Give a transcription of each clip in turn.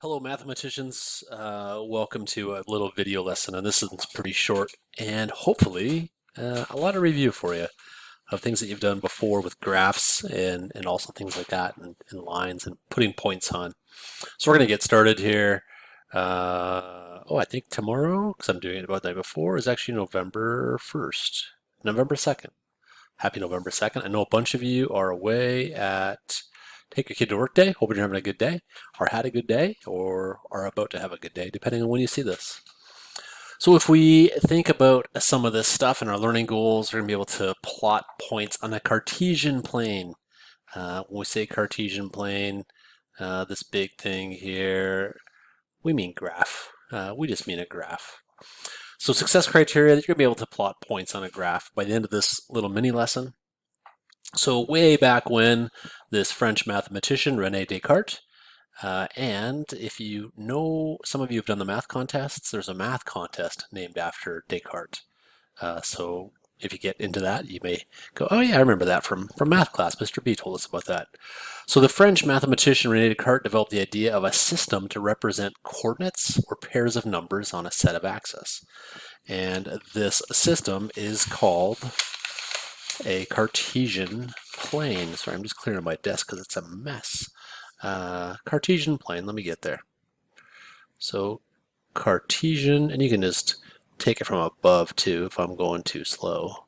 Hello, mathematicians. Welcome to a little video lesson, and this is pretty short and hopefully a lot of review for you of things that you've done before with graphs and also things like that and lines and putting points on. So we're going to get started here. I think tomorrow, because I'm doing it about the night before, is actually November 1st, November 2nd. Happy November 2nd. I know a bunch of you are away at Take Your Kid to Work Day. Hope you're having a good day, or had a good day, or are about to have a good day, depending on when you see this. So if we think about some of this stuff and our learning goals, we're going to be able to plot points on a Cartesian plane. When we say Cartesian plane, this big thing here, we mean graph. We just mean a graph. So success criteria, that you're going to be able to plot points on a graph by the end of this little mini lesson. So way back when, this French mathematician, René Descartes, and if you know, some of you have done the math contests, there's a math contest named after Descartes. So if you get into that, you may go, oh yeah, I remember that from math class. Mr. B told us about that. So the French mathematician René Descartes developed the idea of a system to represent coordinates or pairs of numbers on a set of axes. And this system is called a Cartesian plane. Sorry, I'm just clearing my desk because it's a mess. Cartesian plane, let me get there. So Cartesian, and you can just take it from above too if I'm going too slow.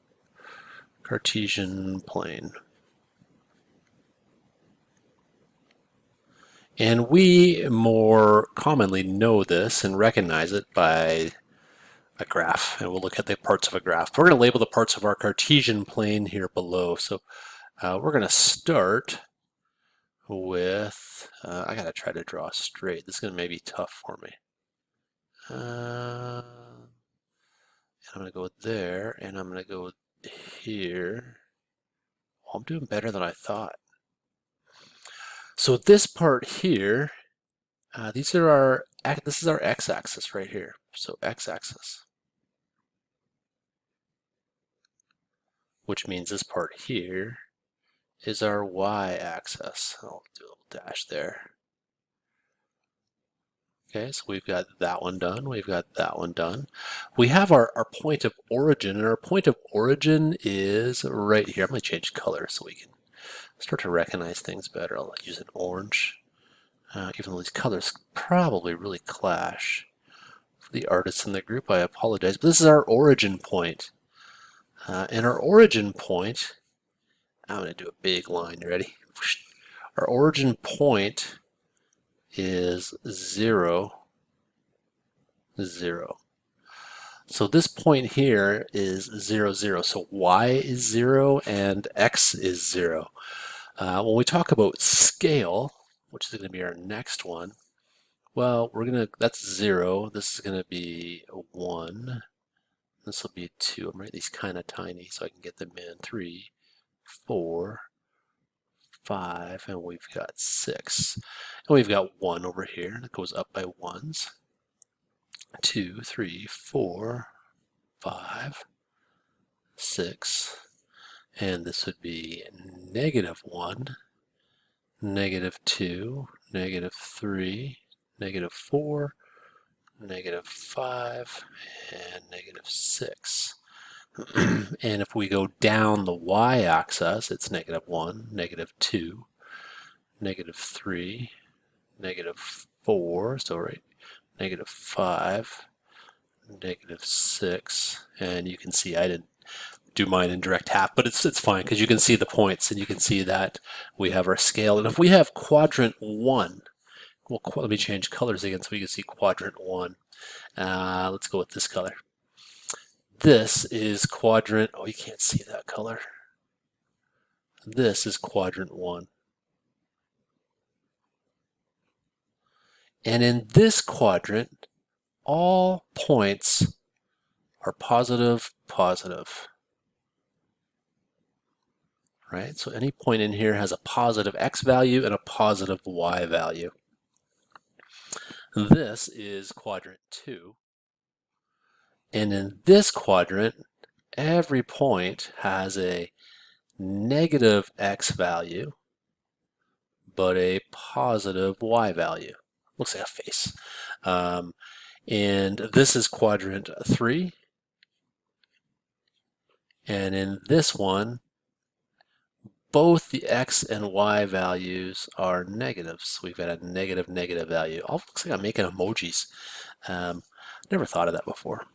Cartesian plane. And we more commonly know this and recognize it by a graph, and we'll look at the parts of a graph. We're going to label the parts of our Cartesian plane here below. So we're going to start with, I got to try to draw straight. This is going to maybe be tough for me. And I'm going to go there, and I'm going to go here. Well, I'm doing better than I thought. So this part here, this is our x-axis right here. So x-axis, which means this part here is our y-axis. I'll do a little dash there. Okay, so we've got that one done. We've got that one done. We have our point of origin, and our point of origin is right here. I'm going to change color so we can start to recognize things better. I'll use an orange, even though these colors probably really clash. For the artists in the group, I apologize, but this is our origin point. And our origin point, I'm going to do a big line. You ready? Our origin point is 0, 0. So this point here is 0, 0. So y is 0 and x is 0. When we talk about scale, which is going to be our next one, well, that's 0. This is going to be 1. This will be 2. I'm writing these kind of tiny so I can get them in. 3, 4, 5, and we've got 6. And we've got 1 over here that goes up by 1s. 2, 3, 4, 5, 6, and this would be -1, -2, -3, -4, -5, and -6. And if we go down the y-axis, it's -1, -2, -3, -4, so right, -5, -6, and you can see I didn't do mine in direct half, but it's fine because you can see the points and you can see that we have our scale. And if we have quadrant 1, well, let me change colors again so we can see quadrant 1. Let's go with this color. This is quadrant, oh, you can't see that color. This is quadrant 1. And in this quadrant, all points are positive, positive. Right? So any point in here has a positive x value and a positive y value. This is quadrant 2. And in this quadrant, every point has a negative x value, but a positive y value. looks like a face. And this is quadrant 3. And in this one, both the x and y values are negatives. So we've got a negative, negative value. Oh, looks like I'm making emojis. Never thought of that before.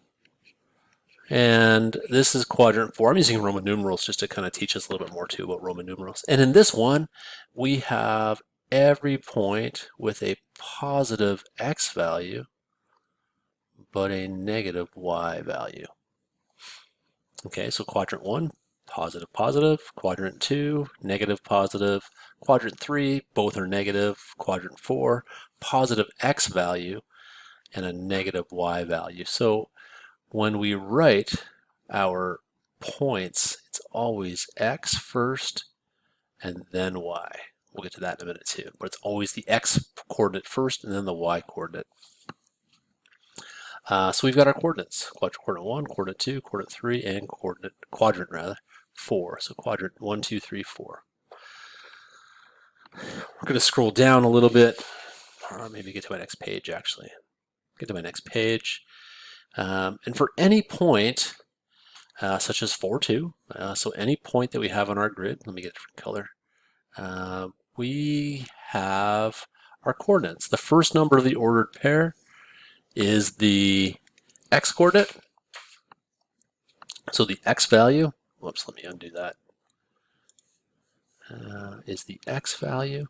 And this is quadrant 4. I'm using Roman numerals just to kind of teach us a little bit more too about Roman numerals. And in this one, we have every point with a positive x value, but a negative y value. Okay, so quadrant 1, positive, positive. Quadrant 2, negative, positive. Quadrant 3, both are negative. Quadrant 4, positive x value and a negative y value. So when we write our points, it's always x first and then y. We'll get to that in a minute too, but it's always the x coordinate first and then the y coordinate. So we've got our coordinates: coordinate 1, coordinate 2, coordinate 3, and quadrant 4. So quadrant 1, 2, 3, 4. We're going to scroll down a little bit, or maybe get to my next page actually. Get to my next page. And for any point, such as 4, 2, so any point that we have on our grid, let me get a different color, we have our coordinates. The first number of the ordered pair is the x coordinate. So the x value, whoops, let me undo that, is the x value.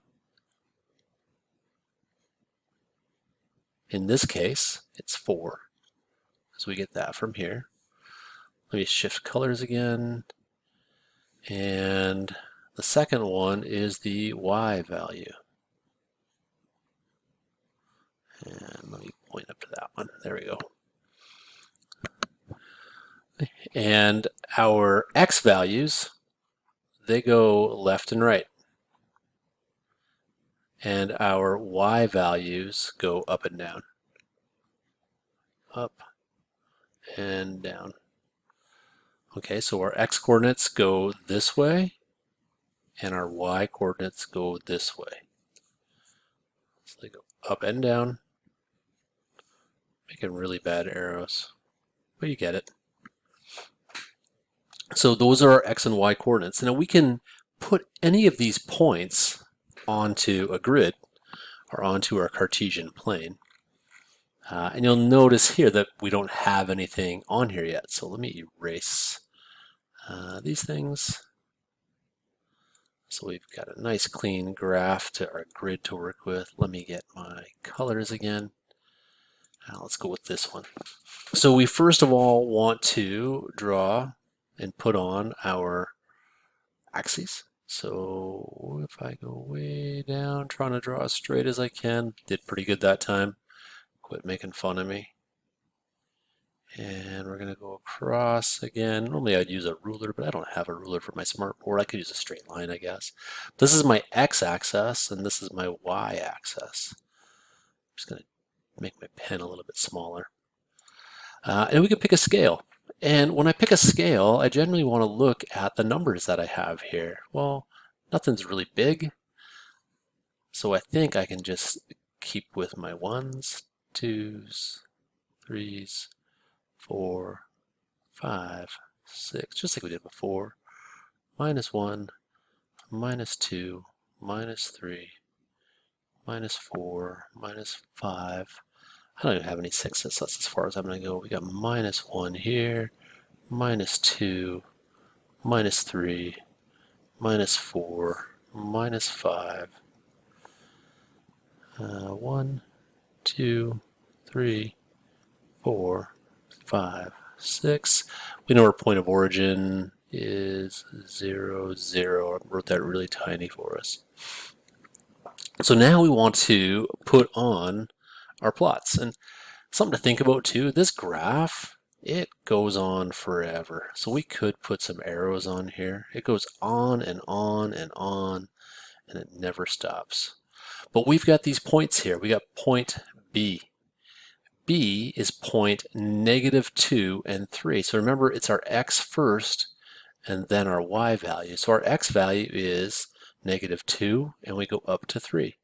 In this case, it's 4. So we get that from here. Let me shift colors again. And the second one is the y value. And let me point up to that one. There we go. And our x values, they go left and right. And our y values go up and down. Up and down. Okay, so our x coordinates go this way, and our y coordinates go this way. So they go up and down, making really bad arrows, but you get it. So those are our x and y coordinates. Now we can put any of these points onto a grid or onto our Cartesian plane. And you'll notice here that we don't have anything on here yet. So let me erase these things. So we've got a nice clean graph to our grid to work with. Let me get my colors again. Let's go with this one. So we first of all want to draw and put on our axes. So if I go way down, trying to draw as straight as I can, did pretty good that time. Quit making fun of me. And we're going to go across again. Normally I'd use a ruler, but I don't have a ruler for my smartboard. I could use a straight line, I guess. This is my x-axis, and this is my y-axis. I'm just going to make my pen a little bit smaller. And we can pick a scale. And when I pick a scale, I generally want to look at the numbers that I have here. Well, nothing's really big, so I think I can just keep with my 1s, 2s, 3s, 4, 5, 6, just like we did before. -1, -2, -3, -4, -5. I don't even have any 6s, that's as far as I'm going to go. We got -1 here, -2, -3, -4, -5. 1, 2, 3, 4, 5, 6. We know our point of origin is 0, 0. I wrote that really tiny for us. So now we want to put on our plots. And something to think about too, this graph, it goes on forever. So we could put some arrows on here. It goes on and on and on, and it never stops. But we've got these points here. We got point B. B is point -2 and 3. So remember, it's our x first and then our y value. So our x value is -2, and we go up to 3.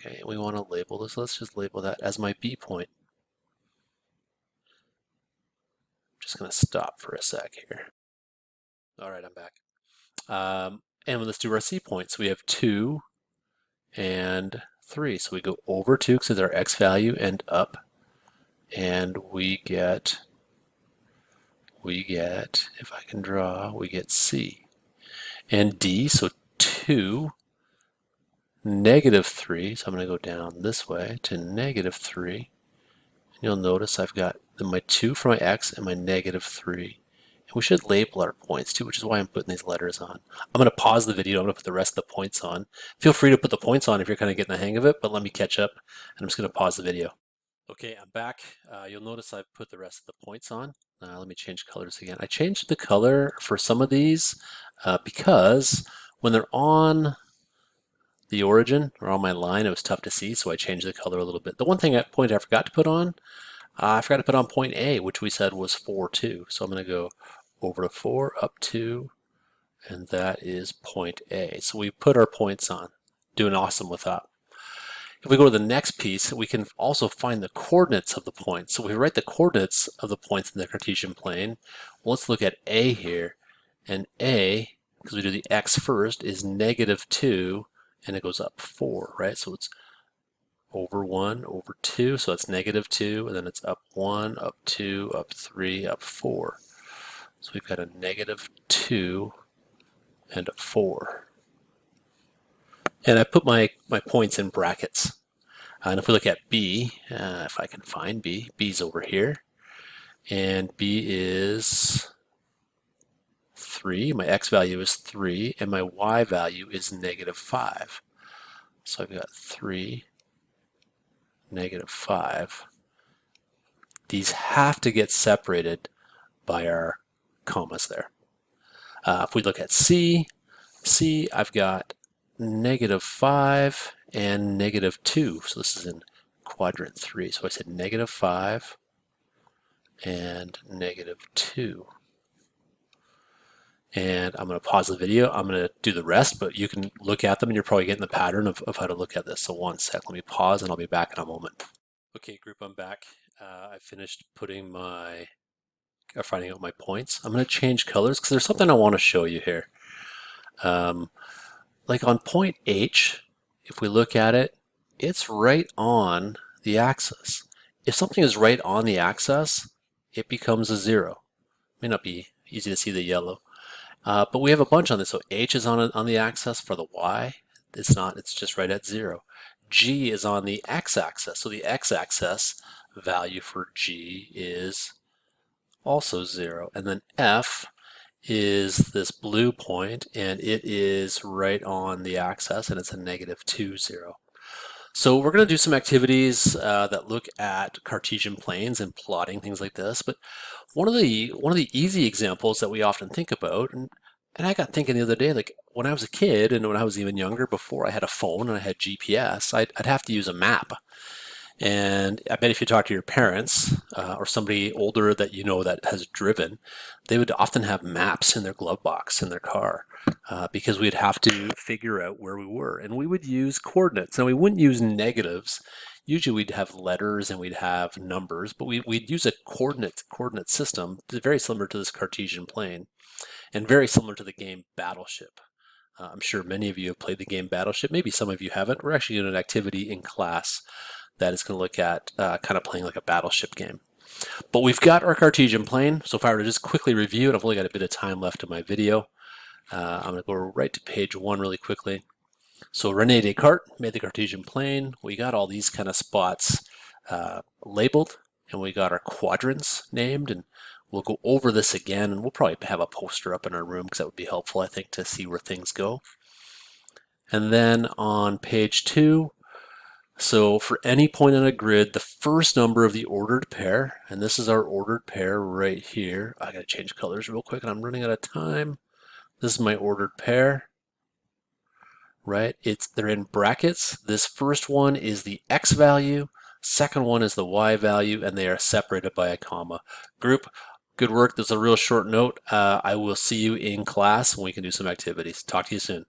Okay, we want to label this. Let's just label that as my B point. I'm just going to stop for a sec here. All right, I'm back. And let's do our C points. We have 2 and 3. So we go over 2 because it's our X value and up. And we get, if I can draw, we get C. And D, so 2, -3. So I'm going to go down this way to -3. And you'll notice I've got my 2 for my X and my -3. And we should label our points too, which is why I'm putting these letters on. I'm going to pause the video. I'm going to put the rest of the points on. Feel free to put the points on if you're kind of getting the hang of it, but let me catch up. And I'm just going to pause the video. Okay, I'm back. You'll notice I've put the rest of the points on. Let me change colors again. I changed the color for some of these because when they're on the origin or on my line, it was tough to see, so I changed the color a little bit. The one point I forgot to put on, I forgot to put on point A, which we said was 4, 2. So I'm going to go over to 4, up 2, and that is point A. So we put our points on. Doing awesome with that. If we go to the next piece, we can also find the coordinates of the points. So we write the coordinates of the points in the Cartesian plane. Well, let's look at A here. And A, because we do the X first, is -2, and it goes up 4, right? So it's over 1, over 2, so it's -2, and then it's up 1, up 2, up 3, up 4. So we've got a -2 and a 4. And I put my points in brackets. And if we look at B, if I can find B, B's over here. And B is 3. My X value is 3, and my Y value is -5. So I've got 3, -5. These have to get separated by our commas there. If we look at C, I've got -5 and -2. So this is in quadrant 3. So I said -5 and -2. And I'm going to pause the video. I'm going to do the rest, but you can look at them and you're probably getting the pattern of how to look at this. So one sec, let me pause and I'll be back in a moment. Okay, group, I'm back. I finished putting finding out my points. I'm going to change colors because there's something I want to show you here. Like on point H, if we look at it, it's right on the axis. If something is right on the axis, it becomes a 0. May not be easy to see the yellow. But we have a bunch on this. So H is on the axis for the Y. It's not, it's just right at 0. G is on the x-axis. So the x-axis value for G is also 0. And then F is this blue point, and it is right on the axis, and it's a -2, 0. So we're going to do some activities that look at Cartesian planes and plotting, things like this. But one of the easy examples that we often think about, and I got thinking the other day, like when I was a kid and when I was even younger, before I had a phone and I had GPS, I'd have to use a map. And I bet if you talk to your parents or somebody older that you know that has driven, they would often have maps in their glove box in their car because we'd have to figure out where we were. And we would use coordinates. Now, we wouldn't use negatives. Usually we'd have letters and we'd have numbers, but we'd use a coordinate system very similar to this Cartesian plane and very similar to the game Battleship. I'm sure many of you have played the game Battleship. Maybe some of you haven't. We're actually doing an activity in class that is going to look at kind of playing like a battleship game. But we've got our Cartesian plane. So if I were to just quickly review it, I've only got a bit of time left in my video. I'm going to go right to page 1 really quickly. So René Descartes made the Cartesian plane. We got all these kind of spots labeled, and we got our quadrants named, and we'll go over this again, and we'll probably have a poster up in our room because that would be helpful, I think, to see where things go. And then on page 2, so for any point on a grid, the first number of the ordered pair, and this is our ordered pair right here. I gotta change colors real quick and I'm running out of time. This is my ordered pair, right? They're in brackets. This first one is the X value, second one is the Y value, and they are separated by a comma. Group, good work. This is a real short note. I will see you in class when we can do some activities. Talk to you soon.